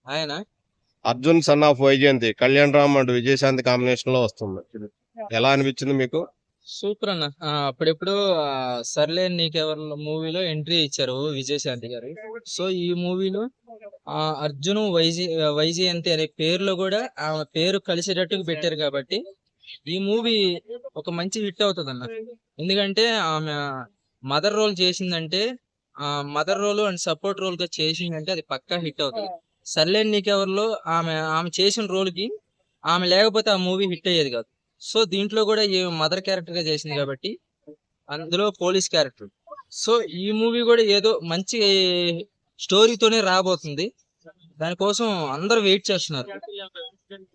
ఆయన Arjun son of Vyjayanthi Kalyan Ram and Vijayashanti combination లో వస్తుంది. ఎలా అనిపించింది మీకు? సూపర్ అన్న. అప్పుడెప్పుడు సర్లే నీకెవరు మూవీలో ఎంట్రీ ఇచ్చారు విజయశాంతి గారు. సో ఈ మూవీలో అర్జున్ వైజయంతి అనే పేరులో కూడా ఆమె పేరు కలిసేటట్టుగా పెట్టారు కాబట్టి ఈ మూవీ ఒక మంచి హిట్ అవుతుంది అన్న. ఎందుకంటే ఆమె మదర్ రోల్ చేసిందంటే, mother role and support role గా చేసిందంటే అది పక్కా హిట్ అవుతుంది. సర్లేని నీకెవరిలో ఆమె ఆమె చేసిన రోల్ కి ఆమె లేకపోతే ఆ మూవీ హిట్ అయ్యేది కాదు. సో దీంట్లో కూడా ఈ మదర్ క్యారెక్టర్ గా చేసింది కాబట్టి అందులో పోలీస్ క్యారెక్టర్. సో ఈ మూవీ కూడా ఏదో మంచి స్టోరీతోనే రాబోతుంది. దానికోసం అందరూ వెయిట్ చేస్తున్నారు.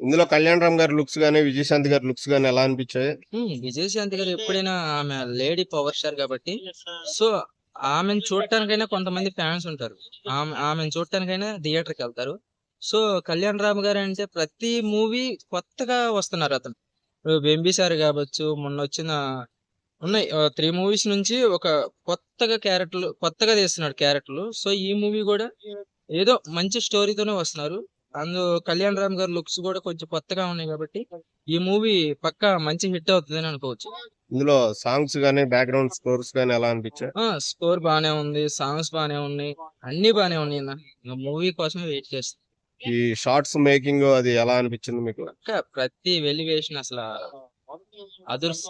ఇందులో కళ్యాణ్ రామ్ గారి లుక్స్ గానీ విజయశాంతి గారి లుక్స్ గానీ ఎలా అనిపించాయి? విజయశాంతి గారు ఎప్పుడైనా ఆమె లేడీ పవర్ స్టార్ కాబట్టి, సో ఆమెను చూడటానికైనా కొంతమంది ఫ్యాన్స్ ఉంటారు. ఆమెను చూడటానికైనా థియేటర్కి వెళ్తారు. సో కళ్యాణ్ రామ్ గారు అంటే ప్రతి మూవీ కొత్తగా వస్తున్నారు అతను. ఇప్పుడు బింబిసార్ కావచ్చు, మొన్న వచ్చిన ఉన్నాయి 3 మూవీస్ నుంచి ఒక కొత్తగా తీస్తున్నాడు క్యారెక్టర్లు. సో ఈ మూవీ కూడా ఏదో మంచి స్టోరీతోనే వస్తున్నారు. కళ్యాణ్ రామ్ గారి లుక్స్ కూడా కొంచెం కొత్తగా ఉన్నాయి కాబట్టి ఈ మూవీ పక్కా మంచి హిట్ అవుతుందని అనుకోవచ్చు. ఇందులో సాంగ్స్ గానీ బ్యాక్గ్రౌండ్ స్కోర్స్ గానీ ఎలా అనిపించాయి? స్కోర్ బానే ఉంది, సాంగ్స్ బానే ఉన్నాయి, అన్ని బానే ఉన్నాయి అన్న. మూవీ కోసం వెయిట్ చేస్తాను. ఈ షార్ట్స్ మేకింగ్ అది ఎలా అనిపించింది మీకు? పక్కా ప్రతి వెలివేషన్ అసలు అదుర్స్